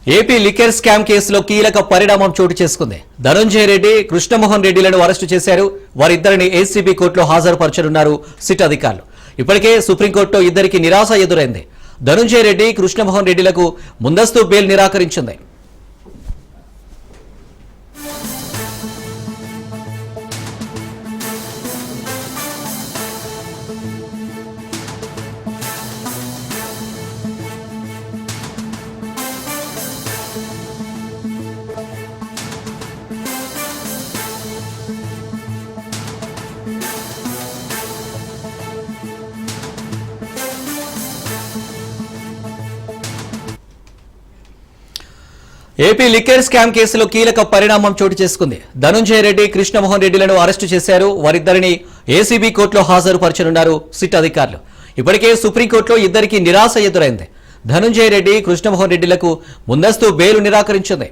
AP liquor scam కేసులో కీలక పరిణామం చోటు చేసుకుంది. ధనంజయ రెడ్డి, కృష్ణమోహన్ రెడ్డిలను అరెస్టు చేశారు. వారిద్దరిని ఏసీబీ కోర్టులో హాజరుపరచనున్నారు సిట్ అధికారులు. ఇప్పటికే సుప్రీంకోర్టులో ఇద్దరికి నిరాశ ఎదురైంది. ధనంజయ రెడ్డి, కృష్ణమోహన్ రెడ్డిలకు ముందస్తు బెయిల్ నిరాకరించింది. ఏపీ లిక్కర్ స్కామ్ కేసులో కీలక పరిణామం చోటు చేసుకుంది. ధనంజయ రెడ్డి, కృష్ణమోహన్ రెడ్డిలను అరెస్టు చేశారు. వారిద్దరిని ఏసీబీ కోర్టులో హాజరుపరచనున్నారు సిట్ అధికారులు. ఇప్పటికే సుప్రీంకోర్టులో ఇద్దరికి నిరాశ ఎదురైంది. ధనంజయ రెడ్డి, కృష్ణమోహన్ రెడ్డిలకు ముందస్తు బెయిల్ నిరాకరించింది.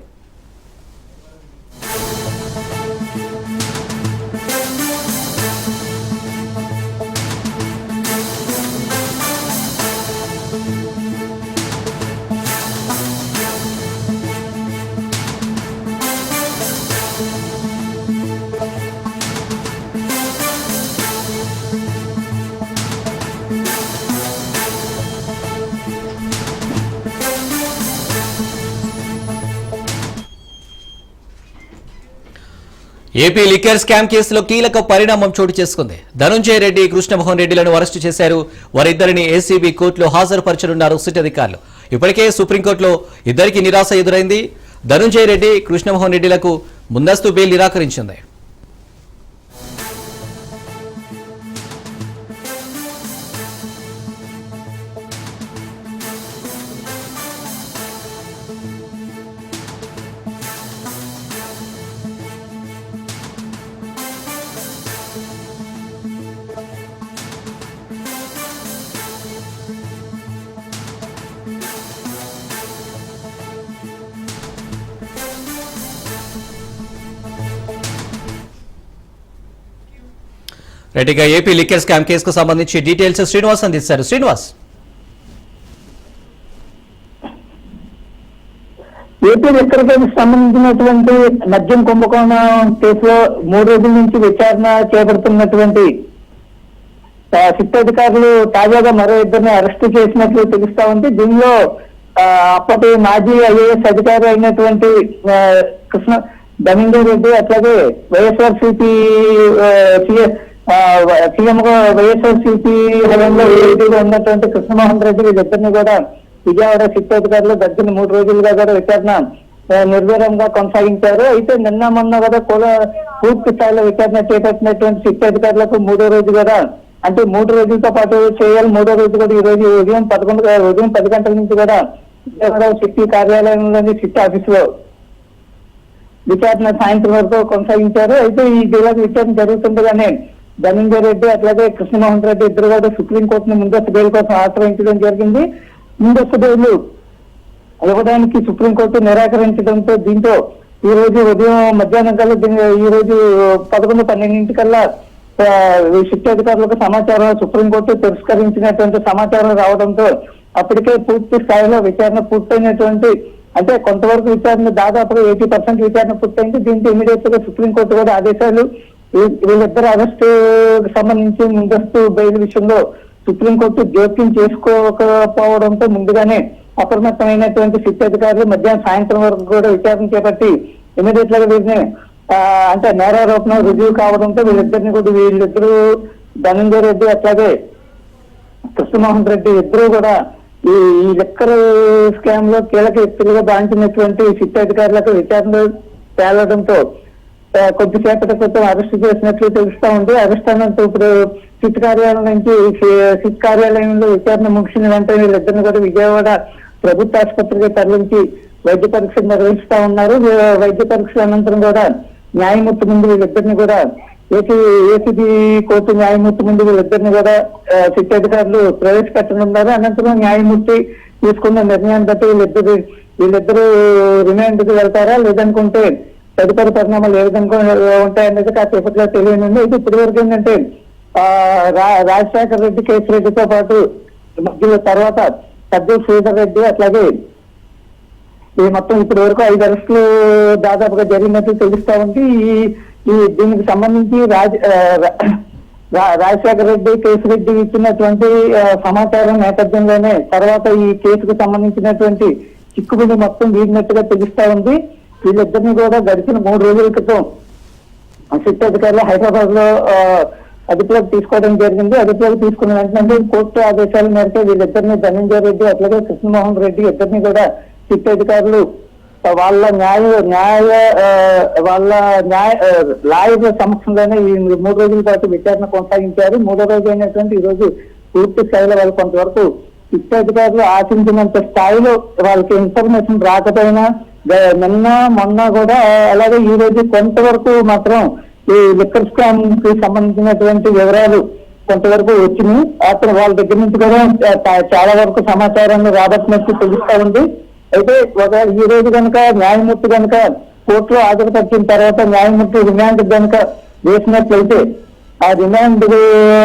ఏపీ లిక్కర్ స్కామ్ కేసులో కీలక పరిణామం చోటు చేసుకుంది. ధనంజయ రెడ్డి, కృష్ణమోహన్ రెడ్డిలను అరెస్టు చేశారు. వారిద్దరిని ఏసీబీ కోర్టులో హాజరుపరచనున్నారు సిట్ అధికారులు. ఇప్పటికే సుప్రీంకోర్టులో ఇద్దరికి నిరాశ ఎదురైంది. ధనంజయ రెడ్డి, కృష్ణమోహన్ రెడ్డిలకు ముందస్తు బెయిల్ నిరాకరించింది. రైట్గా ఏపీ లిక్కర్ స్కామ్ కేసుకు సంబంధించి డీటెయిల్స్ శ్రీనివాస్ అందిస్తారు. శ్రీనివాస్, ఏపీ లిక్కర్ కేసుకు సంబంధించినటువంటి మద్యం కుంభకోణం కేసులో 3 రోజుల నుంచి విచారణ చేపడుతున్నటువంటి సిట్ అధికారులు తాజాగా మరో ఇద్దరిని అరెస్టు చేసినట్లు తెలుస్తా ఉంది. దీనిలో అప్పటి మాజీ ఐఏఎస్ అధికారి అయినటువంటి ధనంజయ రెడ్డి, అట్లాగే వైఎస్ఆర్సీపీ సీఎం వైఎస్ఆర్సీపీ హయాంలో ఏపీగా ఉన్నటువంటి కృష్ణమోహన్ రెడ్డి, వీళ్ళిద్దరిని కూడా విజయవాడ సిట్ అధికారులు గడిచిన 3 రోజులుగా కూడా విచారణ నిర్భయంగా కొనసాగించారు. అయితే నిన్న మొన్న కూడా పూర్తి స్థాయిలో విచారణ చేపట్టినటువంటి సిట్ అధికారులకు 3వ రోజు కూడా, అంటే 3 రోజులతో పాటు చేయాలి. 3వ రోజు కూడా ఈ రోజు ఉదయం 10 గంటల నుంచి కూడా విజయవాడ సిటీ కార్యాలయంలోని సిట్ ఆఫీసులో విచారణ సాయంత్రం వరకు కొనసాగించారు. అయితే ఈ జిల్లాకు విచారణ జరుగుతుండగానే ధనంజయ రెడ్డి అట్లాగే కృష్ణమోహన్ రెడ్డి ఇద్దరు కూడా సుప్రీంకోర్టును ముందస్తు బెయిల్ కోసం ఆశ్రయించడం జరిగింది. ముందస్తు బెయిల్ ఇవ్వడానికి సుప్రీంకోర్టు నిరాకరించడంతో దీంతో ఈ రోజు ఉదయం మధ్యాహ్నం కల్లా, ఈ రోజు 11-12 సిట్ అధికారులకు సమాచారం సుప్రీంకోర్టు తిరస్కరించినటువంటి సమాచారం రావడంతో అప్పటికే పూర్తి స్థాయిలో విచారణ పూర్తయినటువంటి, అంటే కొంతవరకు విచారణ దాదాపుగా 80% విచారణ పూర్తయింది. దీంతో ఇమీడియట్ గా సుప్రీంకోర్టు కూడా ఆదేశాలు, వీళ్ళిద్దరు అరెస్టు సంబంధించి ముందస్తు బెయిల్ విషయంలో సుప్రీంకోర్టు జోక్యం చేసుకోకపోవడంతో ముందుగానే అప్రమత్తమైనటువంటి సిట్ అధికారులు మధ్యాహ్నం సాయంత్రం వరకు కూడా విచారణ చేపట్టి ఇమీడియట్ గా వీరిని అంటే నేరారోపణ రుజువు కావడంతో వీళ్ళిద్దరు ధనంజయ రెడ్డి అట్లాగే కృష్ణమోహన్ రెడ్డి ఇద్దరు కూడా ఈ లిక్కర్ స్కామ్ లో కీలక వ్యక్తులుగా భావించినటువంటి సిట్ అధికారులకు విచారణ తేలడంతో కొద్దిసేపటి క్రితం అరెస్టు చేసినట్లు తెలుస్తా ఉంది. అరెస్ట్ అన్నంత ఇప్పుడు సిట్ కార్యాలయంలో విచారణ ముగిసిన వెంటనే వీళ్ళిద్దరిని కూడా విజయవాడ ప్రభుత్వ ఆసుపత్రికి తరలించి వైద్య పరీక్షలు నిర్వహిస్తా ఉన్నారు. వైద్య పరీక్షల అనంతరం కూడా న్యాయమూర్తి ముందు వీళ్ళిద్దరిని కూడా ఏసీబీ కోర్టు న్యాయమూర్తి ముందు వీళ్ళిద్దరిని కూడా సిట్ అధికారులు ప్రవేశపెట్టనున్నారు. అనంతరం న్యాయమూర్తి తీసుకున్న నిర్ణయాన్ని బట్టి వీళ్ళిద్దరు రిమాండ్కి వెళ్తారా లేదనుకుంటే తదుపరి పరిణామాలు ఏ విధంగా ఉంటాయనేది కాసేపట్లో తెలియనుంది. అయితే ఇప్పటి వరకు ఏంటంటే రాజశేఖర రెడ్డి, కేసు రెడ్డితో పాటు మధ్యలో తర్వాత సజ్జల శ్రీధర్ రెడ్డి అట్లాగే ఈ మొత్తం ఇప్పటి వరకు 5 అరెస్టులు దాదాపుగా జరిగినట్టు తెలుస్తా ఉంది. ఈ దీనికి సంబంధించి రాజశేఖర రెడ్డి, కేశిరెడ్డి ఇచ్చినటువంటి సమాచారం నేపథ్యంలోనే తర్వాత ఈ కేసుకు సంబంధించినటువంటి చిక్కుబడి మొత్తం వీడినట్టుగా తెలుస్తా ఉంది. వీళ్ళిద్దరిని కూడా గడిచిన 3 రోజుల క్రితం సిట్ అధికారులు హైదరాబాద్ లో అదుపులోకి తీసుకోవడం జరిగింది. అదుపులోకి తీసుకున్న వెంటనే కోర్టు ఆదేశాల మేరకు వీళ్ళిద్దరిని ధనంజయ రెడ్డి అట్లాగే కృష్ణమోహన్ రెడ్డి ఇద్దరిని కూడా సిట్ అధికారులు వాళ్ళ లాయర్ల సమక్షంలోనే ఈ 3 రోజుల పాటు విచారణ కొనసాగించారు. 3వ రోజు అయినటువంటి ఈ రోజు పూర్తి స్థాయిలో వాళ్ళు కొంతవరకు సిట్ అధికారులు ఆశించినంత స్థాయిలో వాళ్ళకి ఇన్ఫర్మేషన్ రాకపోయినా నిన్న మొన్న కూడా అలాగే ఈ రోజు కొంతవరకు మాత్రం ఈ లిక్కర్ స్కామ్ కి సంబంధించినటువంటి వివరాలు కొంతవరకు వచ్చినాయి. అతను వాళ్ళ దగ్గర నుంచి కూడా చాలా వరకు సమాచారాన్ని రాబట్టినట్టు తెలుస్తా ఉంది. అయితే ఒకవేళ ఈ రోజు కనుక న్యాయమూర్తి కనుక కోర్టులో హాజరుపరిచిన తర్వాత న్యాయమూర్తి రిమాండ్ కనుక వేసినట్లయితే ఆ రిమాండ్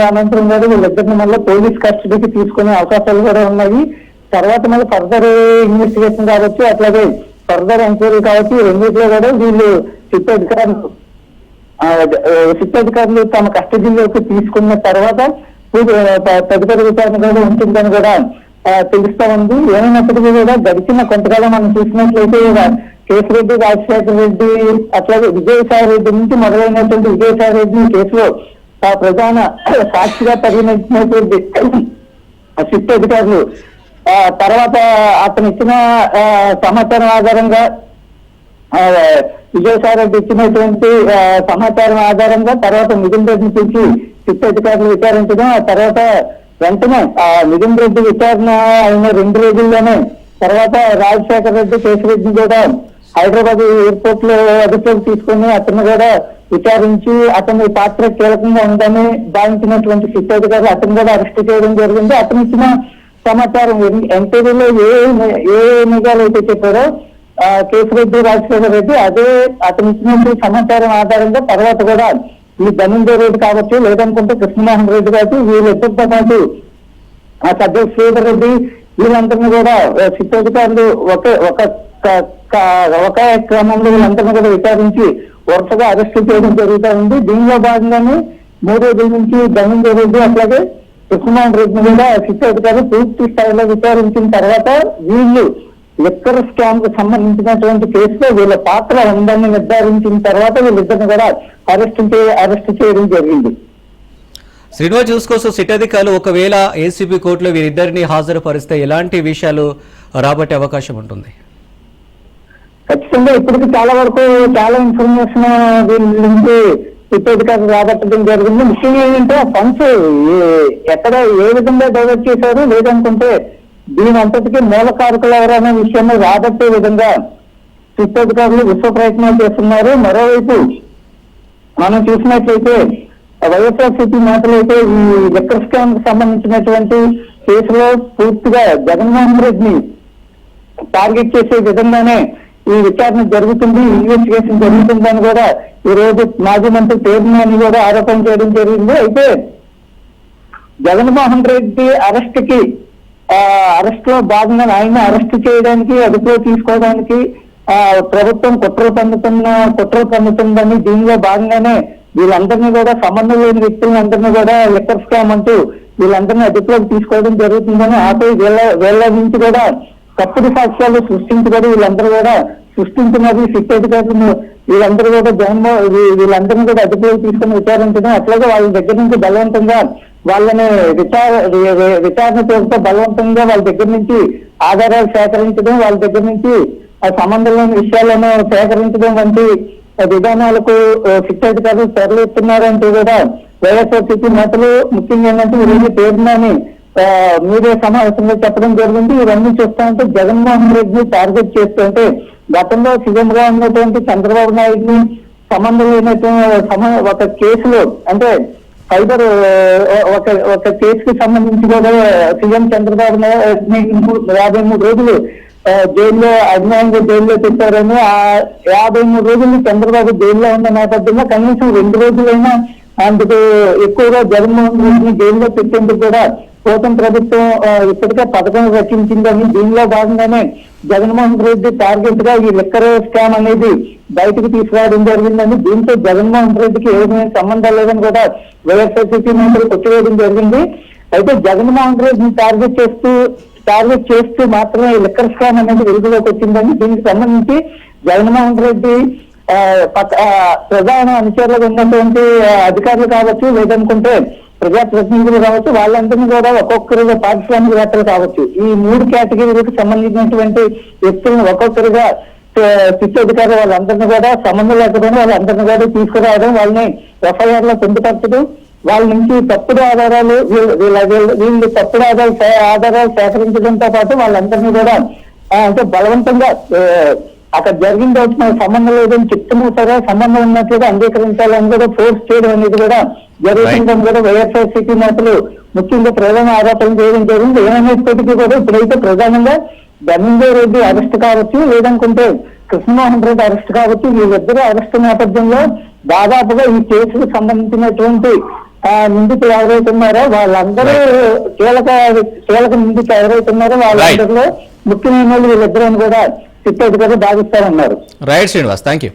అనంతరం కూడా వీళ్ళిద్దరిని మళ్ళీ పోలీస్ కస్టడీకి తీసుకునే అవకాశాలు కూడా ఉన్నాయి. తర్వాత మళ్ళీ ఫర్దర్ ఇన్వెస్టిగేషన్ కావచ్చు, అట్లాగే ఫర్దర్ ఎంక్వైరీ కావచ్చు. రెండింటిలో కూడా వీళ్ళు సిట్ అధికారులు తమ కస్టడీలోకి తీసుకున్న తర్వాత తదుపరి విచారణ కూడా ఉంటుందని కూడా తెలుస్తా ఉంది. ఏమైనప్పటికీ కూడా గడిచిన కొంతకాలం మనం చూసినట్లయితే కేశిరెడ్డి, రాజశేఖర రెడ్డి అట్లాగే విజయసాయి రెడ్డి నుంచి మొదలైనటువంటి విజయసాయి రెడ్డి కేసులో ప్రధాన సాక్షిగా పరిగణించినటువంటి సిట్ అధికారులు తర్వాత అతను ఇచ్చిన సమాచారం ఆధారంగా విజయసాయి రెడ్డి ఇచ్చినటువంటి సమాచారం ఆధారంగా తర్వాత మిథున్ రెడ్డిని పిలిచి సిట్ అధికారులు విచారించడం, ఆ తర్వాత వెంటనే మిథున్ రెడ్డి విచారణ అయిన 2 రోజుల్లోనే తర్వాత రాజశేఖర రెడ్డి, కేశిరెడ్డిని కూడా హైదరాబాద్ ఎయిర్పోర్ట్ లో అదుపులోకి తీసుకుని అతను కూడా విచారించి అతని పాత్ర కీలకంగా ఉందని భావించినటువంటి సిట్ అధికారులు అతను కూడా అరెస్ట్ చేయడం జరిగింది. అతను ఇచ్చిన సమాచారం ఎంక్వైరీలో ఏ నిజాలు అయితే చెప్పారో కేశిరెడ్డి, రాజశేఖర రెడ్డి అదే అతను ఇచ్చినటువంటి సమాచారం ఆధారంగా తర్వాత కూడా ఈ ధనంజయ రెడ్డి కావచ్చు, లేదనుకుంటే కృష్ణమోహన్ రెడ్డి కావచ్చు, వీళ్ళిద్దరితో పాటు ఆ సభ్యులు శ్రీధర్ రెడ్డి వీళ్ళందరినీ కూడా సిట్ అధికారులు ఒక క్రమంలో వీళ్ళందరినీ కూడా విచారించి వరుసగా అరెస్టు చేయడం జరుగుతూ ఉంది. దీనిలో భాగంగానే 3 రోజుల నుంచి ధనంజయ రెడ్డి అట్లాగే కృష్ణమోహన్ రెడ్డిని కూడా సిట్ అధికారులు పూర్తి స్థాయిలో విచారించిన తర్వాత వీళ్ళు లిక్కర్ స్కామ్ కు సంబంధించినటువంటి కేసులో వీళ్ళ పాత్ర ఉందని నిర్ధారించిన తర్వాత వీళ్ళిద్దరిని కూడా అరెస్ట్ చేయడం జరిగింది. శ్రీనివాస్ చూసుకోసం సిట్ అధికారులు ఒకవేళ ఏసీబీ కోర్టులో వీరిద్దరిని హాజరుపరిస్తే ఎలాంటి విషయాలు రాబట్టే అవకాశం ఉంటుంది? ఖచ్చితంగా ఇప్పటికి చాలా వరకు చాలా ఇన్ఫర్మేషన్ దీని నుంచి సిట్ అధికారులు రాబట్టడం జరిగింది. ముఖ్యంగా ఏంటంటే ఫండ్స్ ఎక్కడ ఏ విధంగా డైవర్ట్ చేశారు, లేదనుకుంటే దీని అంతటికీ మూలకారకులు ఎవరనే విషయాన్ని రాబట్టే విధంగా సిట్ అధికారులు విశ్వ ప్రయత్నాలు చేస్తున్నారు. మరోవైపు మనం చూసినట్లయితే వైఎస్ఆర్సీపీ నేతలు అయితే ఈ లిక్కర్ స్కామ్ కు సంబంధించినటువంటి కేసులో పూర్తిగా జగన్మోహన్ రెడ్డిని టార్గెట్ చేసే విధంగానే ఈ విచారణ జరుగుతుంది, ఇన్వెస్టిగేషన్ జరుగుతుందని కూడా ఈ రోజు మాజీ మంత్రి పేర్ని కూడా ఆరోపణ చేయడం జరిగింది. అయితే జగన్మోహన్ రెడ్డి అరెస్ట్ లో భాగంగా ఆయన అరెస్ట్ చేయడానికి అదుపులో తీసుకోవడానికి ప్రభుత్వం కుట్రలు పన్నుతుందని దీనిలో భాగంగానే వీళ్ళందరినీ కూడా సంబంధం లేని వ్యక్తులందరినీ కూడా లిక్కర్ స్కామ్ అంటూ వీళ్ళందరినీ అదుపులోకి తీసుకోవడం జరుగుతుందని ఆపై వీళ్ళ నుంచి కూడా తప్పుడు సాక్ష్యాలు సృష్టించి కూడా వీళ్ళందరూ కూడా సృష్టించినది సిట్ అధికారులు వీళ్ళందరూ కూడా వీళ్ళందరినీ కూడా అదుపులోకి తీసుకుని విచారించడం, అట్లాగే వాళ్ళ దగ్గర నుంచి బలవంతంగా వాళ్ళని విచారణ పేరుతో బలవంతంగా వాళ్ళ దగ్గర నుంచి ఆధారాలు సేకరించడం, వాళ్ళ దగ్గర నుంచి సంబంధం లేని విషయాలను సేకరించడం వంటి విధానాలకు సిట్ అధికారులు తెరలేస్తున్నారంటూ కూడా వైఎస్ఆర్సీపీ నేతలు ముఖ్యంగా ఏంటంటే ఈరోజు పేరుని మీడియా సమావేశంలో చెప్పడం జరిగింది. ఇవన్నీ చూస్తుంటే జగన్మోహన్ రెడ్డిని టార్గెట్ చేస్తుంటే గతంలో సీఎం గా ఉన్నటువంటి చంద్రబాబు నాయుడిని సంబంధం లేనటువంటి ఒక కేసులో అంటే ఫైబర్ ఒక కేసుకి సంబంధించి కూడా సీఎం చంద్రబాబు నాయుడిని 53 రోజులు జైల్లో అన్యాయంగా జైల్లో పెట్టారని ఆ 53 రోజులు చంద్రబాబు జైల్లో ఉన్న నేపథ్యంలో కనీసం 2 రోజులైనా అందుకు ఎక్కువగా జగన్మోహన్ రెడ్డిని జైల్లో పెట్టేందుకు కూడా కూటమి ప్రభుత్వం ఇప్పటికే పథకం రచించిందని దీనిలో భాగంగానే జగన్మోహన్ రెడ్డి టార్గెట్ గా ఈ లిక్కర్ స్కామ్ అనేది బయటకు తీసుకురావడం జరిగిందని, దీంతో జగన్మోహన్ రెడ్డికి ఏ విధమైన సంబంధం లేదని కూడా వైఎస్ఆర్సీపీ నేతలు కొట్టివేయడం జరిగింది. అయితే జగన్మోహన్ రెడ్డిని టార్గెట్ చేస్తూ మాత్రమే ఈ లిక్కర్ స్కామ్ అనేది వెలుగులోకి వచ్చిందని, దీనికి సంబంధించి జగన్మోహన్ రెడ్డి ప్రధాన అనుచరులుగా ఉన్నటువంటి అధికారులు కావచ్చు, లేదనుకుంటే ప్రజాప్రతినిధులు కావచ్చు, వాళ్ళందరినీ కూడా ఒక్కొక్కరుగా పారిశ్రామికవేత్తలు కావచ్చు, ఈ 3 కేటగిరీలకు సంబంధించినటువంటి వ్యక్తులను ఒక్కొక్కరుగా శిక్ష అధికారులు వాళ్ళందరినీ కూడా సంబంధం లేకపోయినా వాళ్ళందరినీ కూడా తీసుకురావడం, వాళ్ళని ఎఫ్ఐఆర్ లో పొందుపరచడం, వాళ్ళ నుంచి తప్పుడు ఆధారాలు వీళ్ళు తప్పుడు ఆధారాలు సేకరించడంతో పాటు వాళ్ళందరినీ కూడా అంటే బలవంతంగా అక్కడ జరిగిన రోజు మనకు సంబంధం లేదని చెప్తున్నా సరే సంబంధం ఉన్నట్లుగా అంగీకరించాలని కూడా ఫోర్స్ చేయడం అనేది కూడా జరుగుతుందని కూడా వైఎస్ఆర్సీపీ నేతలు ముఖ్యంగా ప్రధాన ఆరోపణ చేయడం జరిగింది. ఏమైనప్పటికీ కూడా ఇప్పుడైతే ప్రధానంగా ధనంజయ రెడ్డి అరెస్ట్ కావచ్చు, లేదనుకుంటే కృష్ణమోహన్ రెడ్డి అరెస్ట్ కావచ్చు, వీళ్ళిద్దరూ అరెస్ట్ నేపథ్యంలో దాదాపుగా ఈ కేసుకు సంబంధించినటువంటి నిందితులు ఎవరైతే ఉన్నారో వాళ్ళందరూ కీలక నిందితులు ఎవరైతే ఉన్నారో వాళ్ళందరిలో ముఖ్యమైన వాళ్ళు వీళ్ళిద్దరూ కూడా చిత్తూరు భావిస్తారన్నారు. Right Srinivas, thank you.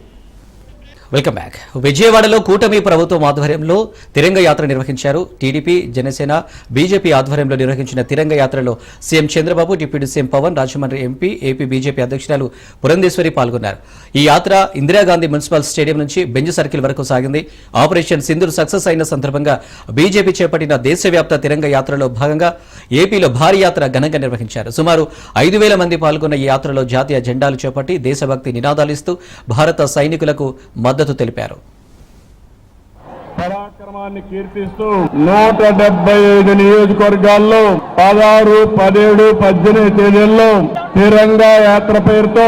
Welcome back. విజయవాడలో కూటమి ప్రభుత్వం ఆధ్వర్యంలో తిరంగ యాత్ర నిర్వహించారు. టీడీపీ, జనసేన, బీజేపీ ఆధ్వర్యంలో నిర్వహించిన తిరంగ యాత్రలో CM Chandrababu, deputy CM Pawan, Rajahmundry MP, AP BJP అధ్యక్షురాలు పురంధేశ్వరి పాల్గొన్నారు. ఈ యాత్ర ఇందిరాగాంధీ మున్సిపల్ స్టేడియం నుంచి బెంజ్ సర్కిల్ వరకు సాగింది. ఆపరేషన్ సింధూర్ సక్సెస్ అయిన సందర్భంగా బీజేపీ చేపట్టిన దేశవ్యాప్త తిరంగ యాత్రలో భాగంగా ఏపీలో భారీ యాత్ర ఘనంగా నిర్వహించారు. సుమారు 5,000 మంది పాల్గొన్న ఈ యాత్రలో జాతీయ జెండాలు చేపట్టి దేశభక్తి నినాదాలిస్తూ భారత సైనికులకు మద్దతు తెలిపారు. పరాక్రమాన్ని కీర్తిస్తూ 175 నియోజకవర్గాల్లో 16, 17, 18 తేదీల్లో తిరంగా యాత్ర పేరుతో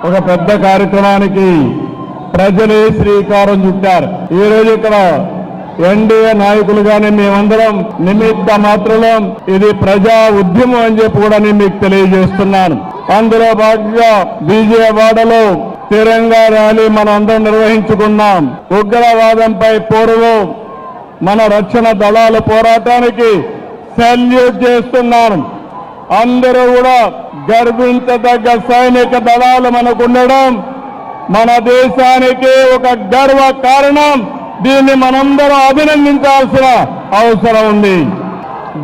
ఒక పెద్ద కార్యక్రమానికి ప్రజలే శ్రీకారం చుట్టారు. ఈ రోజు ఇక్కడ ఎన్డీఏ నాయకులుగానే మేమందరం నిమిత్త మాత్రం ఇది ప్రజా ఉద్యమం అని చెప్పి కూడా నేను మీకు తెలియజేస్తున్నాను. అందులో భాగంగా విజయవాడలో తిరంగా ర్యాలీ మనం అందరం నిర్వహించుకున్నాం. ఉగ్రవాదంపై పోరులో మన రక్షణ దళాల పోరాటానికి సెల్యూట్ చేస్తున్నాను. అందరూ కూడా గర్వించదగ్గ సైనిక దళాలు మనకు ఉండడం మన దేశానికి ఒక గర్వ కారణం. దీన్ని మనందరం అభినందించాల్సిన అవసరం ఉంది.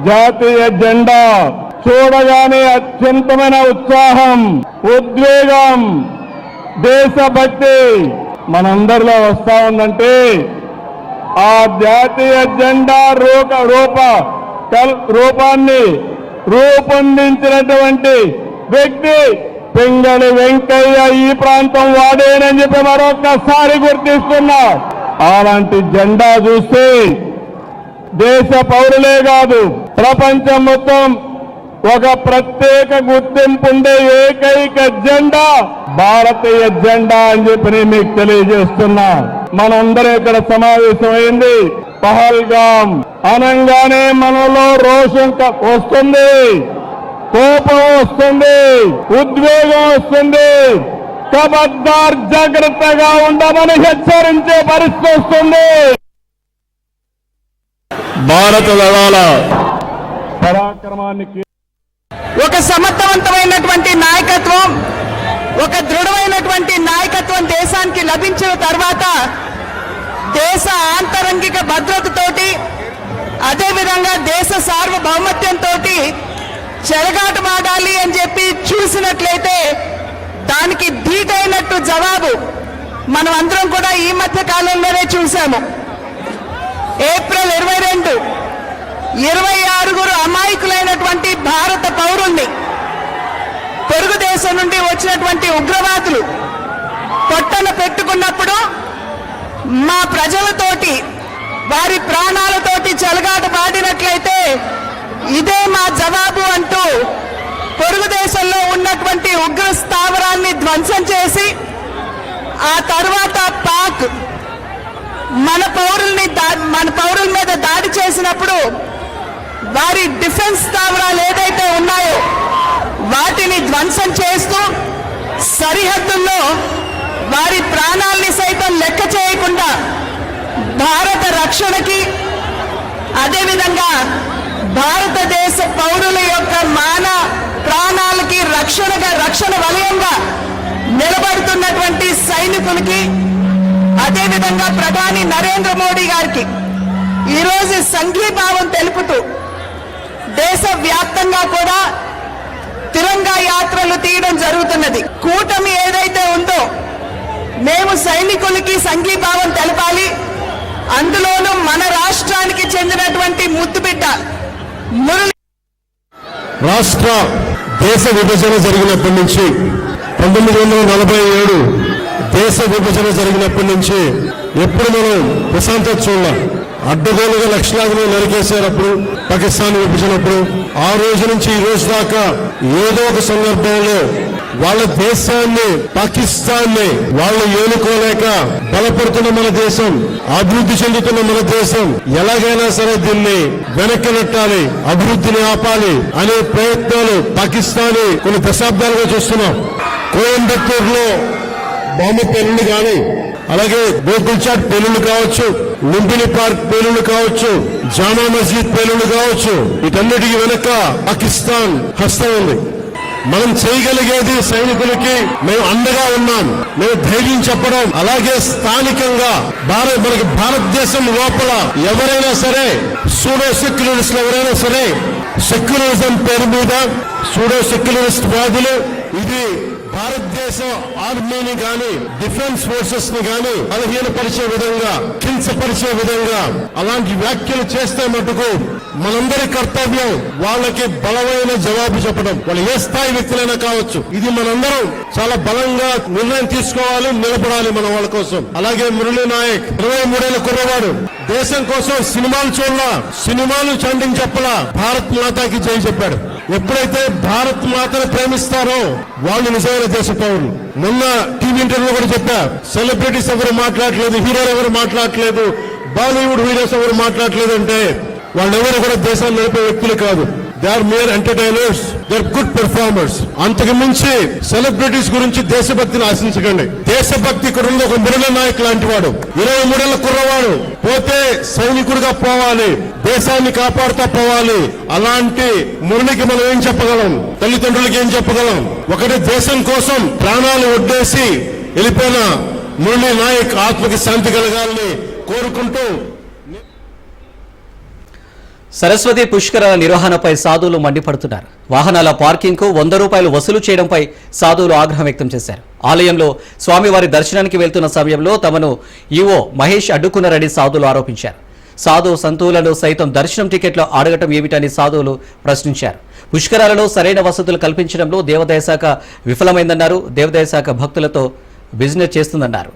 జాతీయ జెండా చూడగానే అత్యంతమైన ఉత్సాహం, ఉద్వేగం, దేశభక్తి మనందరిలో వస్తా ఉందంటే ఆ జాతీయ జెండా రూపాన్ని రూపొందించినటువంటి వ్యక్తి పింగళి వెంకయ్య ఈ ప్రాంతం వాడేనని చెప్పి మరొకసారి గుర్తిస్తున్నా. అలాంటి జెండా చూస్తే దేశ పౌరులే కాదు ప్రపంచం మొత్తం ఒక ప్రత్యేక గుర్తింపు ఉండే ఏకైక జెండా భారతీయ జెండా అని చెప్పి నేను మీకు తెలియజేస్తున్నా. మనందరం ఇక్కడ సమావేశమైంది. పహల్గాం అనంగానే మనలో రోషం వస్తుంది, కోపం వస్తుంది, ఉద్వేగం వస్తుంది. ఖబర్దార్ జాగ్రత్తగా ఉండమని హెచ్చరించే పరిస్థితి వస్తుంది. భారత దళాల పరాక్రమాన్ని ఒక సమర్థవంతమైనటువంటి నాయకత్వం, ఒక దృఢమైనటువంటి నాయకత్వం దేశానికి లభించిన తర్వాత దేశ ఆంతరంగిక భద్రతతోటి అదేవిధంగా దేశ సార్వభౌమత్యంతో చెలగాటమాడాలి అని చెప్పి చూసినట్లయితే దానికి ధీటైనట్టు జవాబు మనం అందరం కూడా ఈ మధ్య కాలంలోనే చూశాము. ఏప్రిల్ 22 26 అమాయకులైనటువంటి భారత పౌరుల్ని పొరుగు దేశం నుండి వచ్చినటువంటి ఉగ్రవాదులు పొట్టన పెట్టుకున్నప్పుడు మా ప్రజలతోటి వారి ప్రాణాలతోటి చెలగాట పాడినట్లయితే ఇదే మా జవాబు అంటూ పొరుగు దేశంలో ఉన్నటువంటి ఉగ్ర స్థావరాల్ని ధ్వంసం చేసి ఆ తర్వాత పాక్ మన పౌరుల మీద దాడి చేసినప్పుడు వారి డిఫెన్స్ స్థావరాలు ఏదైతే ఉన్నాయో వాటిని ధ్వంసం చేస్తూ సరిహద్దుల్లో వారి ప్రాణాల్ని సైతం లెక్క చేయకుండా భారత రక్షణకి అదేవిధంగా భారతదేశ పౌరుల యొక్క ప్రాణాలకి రక్షణ వలయం సైనికులకి అదేవిధంగా ప్రధాని నరేంద్ర మోడీ గారికి ఈరోజు సంఘీభావం తెలుపుతూ దేశవ్యాప్తంగా కూడా తిరంగా యాత్రలు తీయడం జరుగుతున్నది. కూటమి ఏదైతే ఉందో మేము సైనికులకి సంఘీభావం తెలపాలి. అందులోనూ మన రాష్ట్రానికి చెందినటువంటి ముద్దుబిడ్డ మురళి రాష్ట్ర దేశ విభజన జరిగినప్పటి నుంచి 1947 దేశ విభజన జరిగినప్పటి నుంచి ఎప్పుడు మనం ప్రశాంతత చూడాలి. అడ్డగోలుగా లక్షలాదిని నరికేసేటప్పుడు పాకిస్తాన్ విభజనప్పుడు ఆ రోజు నుంచి ఈ రోజు దాకా ఏదో ఒక సందర్భంలో వాళ్ళ దేశాన్ని పాకిస్తాన్ని వాళ్ళు ఏలుకోలేక బలపడుతున్న మన దేశం, అభివృద్ధి చెందుతున్న మన దేశం ఎలాగైనా సరే దీన్ని వెనక్కి నెట్టాలి, అభివృద్ధిని ఆపాలి అనే ప్రయత్నాలు పాకిస్తానీ కొన్ని దశాబ్దాలుగా చూస్తున్నాం. కోయంబత్తూరులో బాంబు పేలుళ్లు కానీ, అలాగే గోకుల్చాట్ పేలుళ్లు కావచ్చు, లుంబిని పార్క్ పేలుళ్లు కావచ్చు, జామా మస్జిద్ పేలుళ్లు కావచ్చు, వీటన్నిటికీ వెనక పాకిస్తాన్ హస్తం ఉంది. మనం చేయగలిగేది సైనికులకి మేము అండగా ఉన్నాం, మేము ధైర్యం చెప్పడం, అలాగే స్థానికంగా మనకి భారతదేశం లోపల ఎవరైనా సరే సూడో సెక్యులరిస్టులు ఎవరైనా సరే సెక్యులరిజం పేరు మీద సూడో సెక్యులరిస్ట్ వాదులు ఇది భారతదేశ ఆర్మీని గాని డిఫెన్స్ ఫోర్సెస్ ని గాని బలహీనపరిచే విధంగా, కించపరిచే విధంగా అలాంటి వ్యాఖ్యలు చేస్తే మటుకు మనందరి కర్తవ్యం వాళ్ళకి బలమైన జవాబు చెప్పడం. వాళ్ళు ఏ స్థాయి వ్యక్తులైనా కావచ్చు. ఇది మనందరం చాలా బలంగా నిర్ణయం తీసుకోవాలి, నిలబడాలి మన వాళ్ళ కోసం. అలాగే మురళీ నాయక్ 23 ఏళ్ల కుర్రవాడు దేశం కోసం సినిమాలు చూడలా, సినిమాలు చండిని చెప్పలా, భారత్ మాతాకి జై చెప్పాడు. ఎప్పుడైతే భారత్ మాతను ప్రేమిస్తారో వాళ్ళు నిజమైన దేశ పౌరులు. మొన్న టీవీ ఇంటర్వ్యూలో కూడా చెప్పా, సెలబ్రిటీస్ ఎవరు మాట్లాడలేదు, హీరోలు ఎవరు మాట్లాడలేదు, బాలీవుడ్ హీరోస్ ఎవరు మాట్లాడలేదు అంటే వాళ్ళెవరు కూడా దేశాన్ని నడిపే వ్యక్తులు కాదు. They are mere entertainers, they are good performers. అంతకు మించి సెలబ్రిటీస్ గురించి దేశభక్తిని ఆశించకండి. దేశభక్తి ఇక్కడ ఉంది. ఒక మురళీ నాయక్ లాంటి వాడు 23 ఏళ్ల కుర్రవాడు పోతే సైనికుడిగా పోవాలి, దేశాన్ని కాపాడుతూ పోవాలి. అలాంటి మురళికి మనం ఏం చెప్పగలం? తల్లిదండ్రులకి ఏం చెప్పగలం? ఒకటి దేశం కోసం ప్రాణాలు ఒడ్డేసి వెళ్ళిపోయిన మురళీ నాయక్ ఆత్మకి శాంతి కలగాలని కోరుకుంటూ సరస్వతి పుష్కరాల నిర్వహణపై సాధువులు మండిపడుతున్నారు. వాహనాల పార్కింగ్ కు 100 రూపాయలు వసూలు చేయడంపై సాధువులు ఆగ్రహం వ్యక్తం చేశారు. ఆలయంలో స్వామివారి దర్శనానికి వెళ్తున్న సమయంలో తమను ఈవో మహేష్ అడ్డుకున్నారని సాధువులు ఆరోపించారు. సాధు సంతువులను సైతం దర్శనం టికెట్లు అడగటం ఏమిటని సాధువులు ప్రశ్నించారు. పుష్కరాలలో సరైన వసతులు కల్పించడంలో దేవాదాయ శాఖ విఫలమైందన్నారు. దేవాదాయ శాఖ భక్తులతో బిజినెస్ చేస్తుందన్నారు.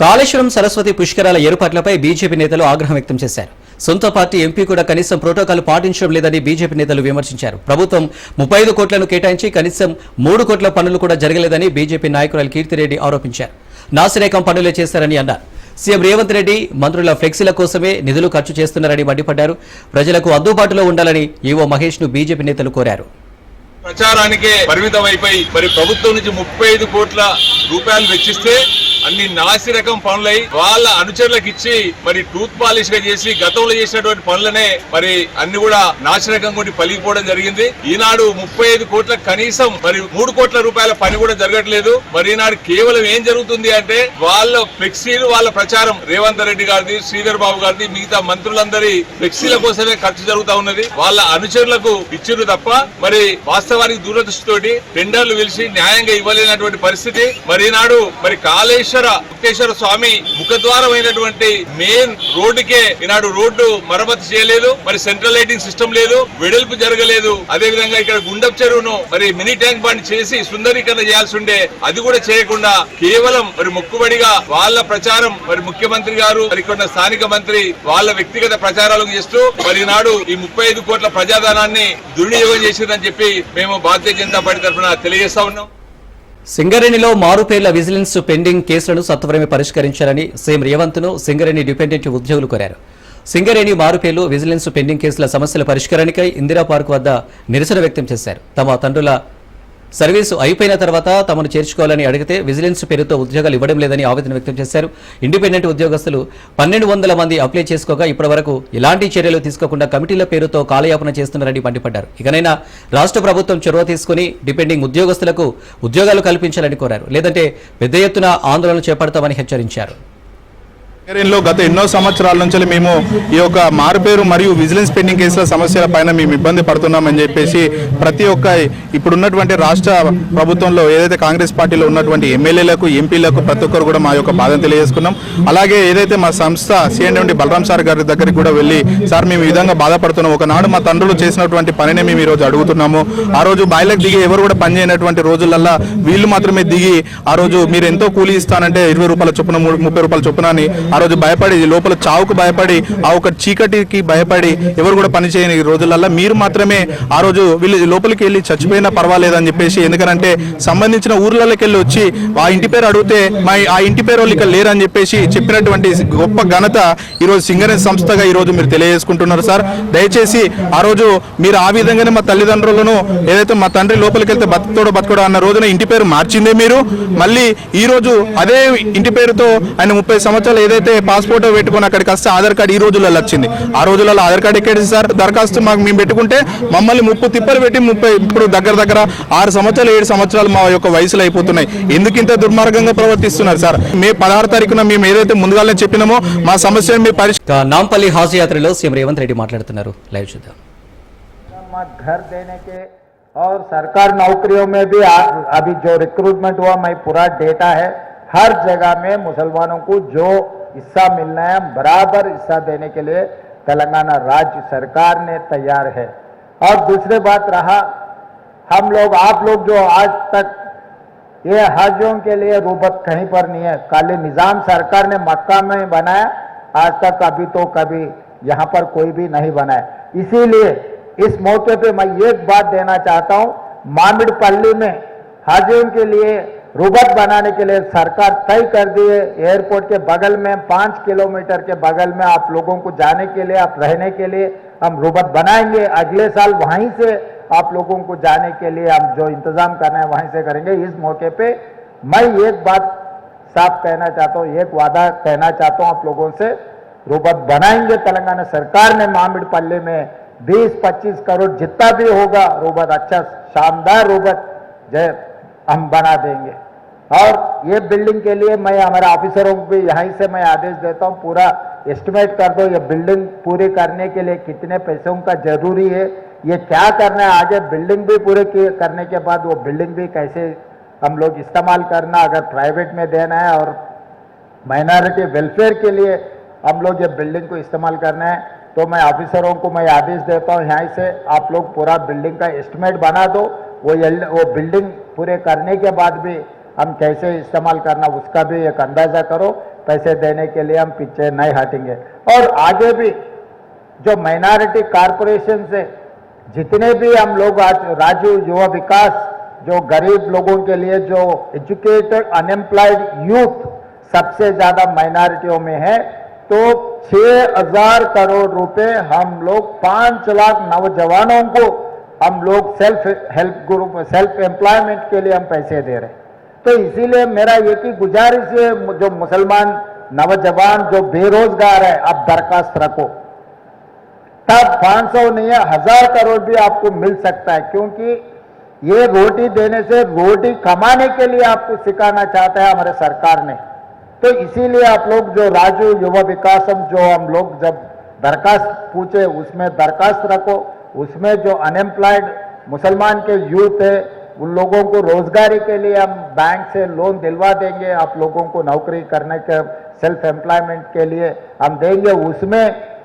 కాళేశ్వరం సరస్వతి పుష్కరాల ఏర్పాట్లపై బీజేపీ నేతలు ఆగ్రహం వ్యక్తం చేశారు. సొంత పార్టీ ఎంపీ కూడా కనీసం ప్రోటోకాల్ పాటించడం లేదని బీజేపీ నేతలు విమర్శించారు. ప్రభుత్వం 35 కోట్లను కేటాయించి కనీసం 3 కోట్ల పనులు కూడా జరగలేదని బీజేపీ నాయకురాలు కీర్తిరెడ్డి ఆరోపించారు. నాసిరకం పనులే చేశారని అన్నారు. సీఎం రేవంత్ రెడ్డి మంత్రుల ఫ్లెక్సీల కోసమే నిధులు ఖర్చు చేస్తున్నారని మండిపడ్డారు. ప్రజలకు అందుబాటులో ఉండాలని ఈవో మహేష్ ను బీజేపీ నేతలు కోరారు. ప్రచారానికే పరిమితం అయిపోయి మరి ప్రభుత్వం నుంచి 35 కోట్ల రూపాయలు వెచ్చిస్తే అన్ని నాసి రకం పనులై వాళ్ళ అనుచరులకు ఇచ్చి మరి టూత్ పాలిష్ గా చేసి గతంలో చేసినటువంటి పనులనే మరి అన్ని కూడా నాశనకం కొట్టి పలిగిపోవడం జరిగింది. ఈనాడు 35 కోట్ల కనీసం మరి 3 కోట్ల రూపాయల పని కూడా జరగట్లేదు. మరి ఈనాడు కేవలం ఏం జరుగుతుంది అంటే వాళ్ళ ఫ్లెక్సీలు, వాళ్ళ ప్రచారం రేవంత్ రెడ్డి గారిది, శ్రీధర్ బాబు గారిది, మిగతా మంత్రులందరి ఫ్లెక్సీల కోసమే ఖర్చు జరుగుతా ఉన్నది. వాళ్ళ అనుచరులకు ఇచ్చిరు తప్ప మరి వాస్తవానికి దూరదృష్టితోటి టెండర్లు పిలిచి న్యాయంగా ఇవ్వలేనటువంటి పరిస్థితి. మరి ఈనాడు మరి కాళేశ్వరం ముక్తేశ్వర స్వామి ముఖద్వారమైనటువంటి మెయిన్ రోడ్డుకే ఈనాడు రోడ్డు మరమ్మతు చేయలేదు. మరి సెంట్రల్ లైటింగ్ సిస్టమ్ లేదు, వెడల్పు జరగలేదు. అదే విధంగా ఇక్కడ గుండప్ చెరువును మరి మినీ ట్యాంక్ బండ్ చేసి సుందరీకరణ చేయాల్సి ఉండే, అది కూడా చేయకుండా కేవలం మరి మొక్కుబడిగా వాళ్ళ ప్రచారం, మరి ముఖ్యమంత్రి గారు మరి ఇక్కడ స్థానిక మంత్రి వాళ్ళ వ్యక్తిగత ప్రచారాలకు చేస్తూ మరి నాడు ఈ 35 కోట్ల ప్రజాధనాన్ని దుర్వినియోగం చేసిందని చెప్పి మేము భారతీయ జనతా పార్టీ తరఫున తెలియజేస్తా ఉన్నాం. సింగరేణిలో మారుపేర్ల విజిలెన్స్ పెండింగ్ కేసులను సత్వరమే పరిష్కరించాలని సీఎం రేవంత్ ను సింగరేణి డిపెండెంట్ ఉద్యోగులు కోరారు. సింగరేణి మారుపేర్లు విజిలెన్స్ పెండింగ్ కేసుల సమస్యల పరిష్కారానికై ఇందిరా పార్క్ వద్ద నిరసన వ్యక్తం చేశారు. తమ తండ్రుల సర్వీసు అయిపోయిన తర్వాత తమను చేర్చుకోవాలని అడిగితే విజిలెన్స్ పేరుతో ఉద్యోగాలు ఇవ్వడం లేదని ఆవేదన వ్యక్తం చేశారు. ఇండిపెండెంట్ ఉద్యోగస్తులు 1200 మంది అప్లై చేసుకోగా ఇప్పటివరకు ఎలాంటి చర్యలు తీసుకోకుండా కమిటీల పేరుతో కాలయాపన చేస్తున్నారని మండిపడ్డారు. ఇకనైనా రాష్ట్ర ప్రభుత్వం చొరవ తీసుకుని డిపెండింగ్ ఉద్యోగస్తులకు ఉద్యోగాలు కల్పించాలని కోరారు. లేదంటే పెద్ద ఎత్తున ఆందోళనలు చేపడతామని హెచ్చరించారు. సింగరేణిలో గత ఎన్నో సంవత్సరాల నుంచి మేము ఈ యొక్క మారుపేరు మరియు విజిలెన్స్ పెండింగ్ కేసుల సమస్యల పైన మేము ఇబ్బంది పడుతున్నామని చెప్పేసి ప్రతి ఒక్క ఇప్పుడున్నటువంటి రాష్ట్ర ప్రభుత్వంలో ఏదైతే కాంగ్రెస్ పార్టీలో ఉన్నటువంటి ఎమ్మెల్యేలకు, ఎంపీలకు ప్రతి ఒక్కరు కూడా మా యొక్క బాధను తెలియజేసుకున్నాం. అలాగే ఏదైతే మా సంస్థ సిఎండి బలరాం సార్ గారి దగ్గరికి కూడా వెళ్ళి, సార్ మేము ఈ విధంగా బాధపడుతున్నాం, ఒకనాడు మా తండ్రులు చేసినటువంటి పనినే మేము ఈరోజు అడుగుతున్నాము. ఆ రోజు బాయిలకు దిగి ఎవరు కూడా పని చేయనటువంటి రోజులల్లా వీళ్ళు మాత్రమే దిగి ఆ రోజు మీరు ఎంతో కూలీ ఇస్తానంటే 20 రూపాయల చొప్పున 30 రూపాయల చొప్పున అని ఆ రోజు భయపడి, లోపల చావుకు భయపడి, ఆ ఒక చీకటికి భయపడి ఎవరు కూడా పని చేయని రోజులల్లా మీరు మాత్రమే ఆ రోజు వీళ్ళు లోపలికి వెళ్ళి చచ్చిపోయినా పర్వాలేదని చెప్పేసి, ఎందుకంటే సంబంధించిన ఊర్లలోకి వెళ్ళి వచ్చి ఆ ఇంటి పేరు అడిగితే ఆ ఇంటి పేరు వాళ్ళు ఇక్కడ లేరని చెప్పేసి చెప్పినటువంటి గొప్ప ఘనత ఈరోజు సింగరేణి సంస్థగా ఈరోజు మీరు తెలియజేసుకుంటున్నారు. సార్ దయచేసి ఆ రోజు మీరు ఆ విధంగానే మా తల్లిదండ్రులను ఏదైతే మా తండ్రి లోపలికి వెళ్తే బతుకుతోడో బతుకోడో అన్న రోజున ఇంటి పేరు మార్చిందే మీరు, మళ్ళీ ఈ రోజు అదే ఇంటి పేరుతో ఆయన 30 సంవత్సరాలు ఏదైతే పాస్పోర్ట్ పెట్టుకుని అక్కడికి వస్తే ఆధార్ కార్డు ఈ రోజులలో వచ్చింది. ఆ రోజులలో ఆధార్ కార్డు ఎక్కడి సార్? దరఖాస్తు మాకు మేము పెట్టుకుంటే మమ్మల్ని 30 తిప్పలు పెట్టి ఇప్పుడు దగ్గర 6 సంవత్సరాలు 7 సంవత్సరాలు మా యొక్క వయసులో అయిపోతున్నాయి. ఎందుకు ఇంత దుర్మార్గంగా ప్రవర్తిస్తున్నారు సార్? మే 16 తారీఖున మేము ఏదైతే ముందుగానే చెప్పినామో మా సమస్యను మీ నాంపల్లి హాజ్ యాత్రలో సీఎం రేవంత్ రెడ్డి మాట్లాడుతున్నారు. లైవ్ చూద్దాం. घर देने के और सरकार नौकरियों में भी अभी जो रिक्रूटमेंट हुआ, मैं पूरा डेटा है, हर जगह में मुसलमानों को जो हिस्सा मिलना है बराबर हिस्सा देने के लिए तेलंगाना राज्य सरकार ने तैयार है. और दूसरी बात रहा, हम लोग आप लोग जो आज तक ये हाजियों के लिए रूबत कहीं पर नहीं है, खाली निजाम सरकार ने मक्का में बनाया, आज तक अभी तो कभी यहाँ पर कोई भी नहीं बनाया. इसीलिए इस मौके पे मैं एक बात देना चाहता हूँ, मामिडपल्ली में हाजियों के लिए रूबत बनाने के लिए सरकार तय कर दी है. एयरपोर्ट के बगल में 5 किलोमीटर के बगल में आप लोगों को जाने के लिए, आप रहने के लिए हम रूबत बनाएंगे. अगले साल वहीं से आप लोगों को जाने के लिए हम जो इंतजाम करना है वहीं से करेंगे. इस मौके पे मैं एक बात साफ कहना चाहता हूँ, एक वादा कहना चाहता हूँ आप लोगों से, रूबत बनाएंगे. तेलंगाना सरकार ने मामिडपल्ली में 20-25 करोड़ जितना भी होगा रूबत, अच्छा शानदार रूबत हम बना देंगे. और ये बिल्डिंग के लिए मैं हमारे ऑफिसरों को भी यहीं से मैं आदेश देता हूँ, पूरा एस्टिमेट कर दो ये बिल्डिंग पूरी करने के लिए कितने पैसों का जरूरी है, ये क्या करना है, आगे बिल्डिंग भी पूरे करने के बाद वो बिल्डिंग भी कैसे हम लोग इस्तेमाल करना, अगर प्राइवेट में देना है और माइनॉरिटी वेलफेयर के लिए हम लोग ये बिल्डिंग को इस्तेमाल करना है, तो मैं ऑफिसरों को मैं आदेश देता हूँ यहाँ से आप लोग पूरा बिल्डिंग का एस्टिमेट बना दो. वो बिल्डिंग पूरे करने के बाद भी हम कैसे इस्तेमाल करना उसका भी एक अंदाजा करो. पैसे देने के लिए हम पीछे नहीं हटेंगे. और आगे भी जो माइनॉरिटी कारपोरेशन से जितने भी हम लोग आज राजू युवा विकास, जो गरीब लोगों के लिए जो एजुकेटेड अनएम्प्लॉयड यूथ सबसे ज्यादा माइनॉरिटियों में है, तो 6000 करोड़ रुपए हम लोग 5 लाख नौजवानों को हम लोग self help group, self employment के लिए हम पैसे दे रहे हैं. तो इसीलिए मेरा एक ही गुजारिश है, जो मुसलमान नौजवान जो बेरोजगार है आप दरखास्त रखो. तब 500 नहीं है 1000 करोड़ भी आपको मिल सकता है, क्योंकि ये रोटी देने से रोटी कमाने के लिए आपको सिखाना चाहता है हमारे सरकार ने. तो इसीलिए आप लोग जो राजू युवा विकासम जो हम लोग जब दरखास्त पूछे उसमें दरखास्त रखो. उसमें जो अनएम्प्लॉयड मुसलमान के यूथ है उन लोगों को रोजगारी के लिए हम बैंक से लोन दिलवा देंगे, आप लोगों को नौकरी करने के सेल्फ एम्प्लॉयमेंट के लिए हम देंगे। उसमें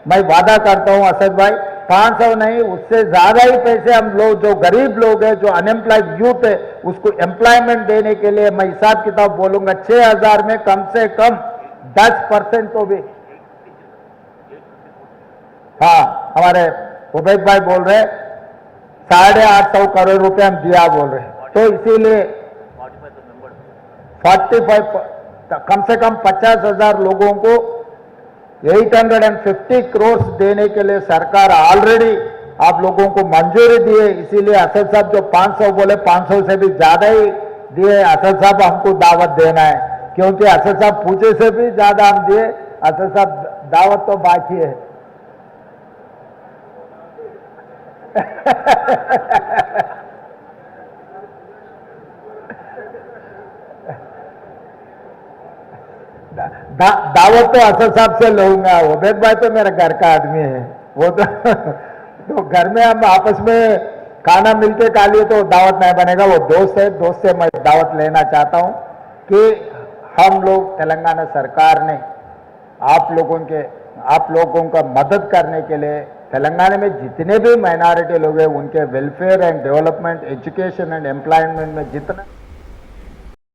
मैं वादा करता हूं असद भाई, 500 नहीं उससे ज्यादा ही पैसे हम लोग, जो गरीब लोग हैं, जो अनएम्प्लॉयड यूथ है, उसको एम्प्लॉयमेंट देने के लिए मैं हिसाब किताब बोलूंगा। 6,000 में कम से कम 10% तो भी, हाँ हमारे उबैद भाई बोल रहे 850 करोड़ रुपए हम दिया बोल रहे, तो इसीलिए 45 कम से कम 50,000 लोगों को 850 करोड़ देने के लिए सरकार ऑलरेडी आप लोगों को मंजूरी दी है। इसीलिए असद साहब जो 500 बोले 500 से भी ज्यादा ही दिए। असद साहब हमको दावत देना है, क्योंकि असद साहब पूछे से भी ज्यादा हम दिए। असद साहब दावत तो बाकी है। दावत तो असद साहब से लूंगा। उबैद भाई तो मेरा घर का आदमी है, वो तो घर में हम आपस में खाना मिलके खा लिए तो दावत नहीं बनेगा। वो दोस्त है, दोस्त से मैं दावत लेना चाहता हूं कि हम लोग तेलंगाना सरकार ने आप लोगों का मदद करने के लिए तेलंगाना में जितने भी माइनॉरिटी लोग हैं उनके welfare and development, education and employment में जितना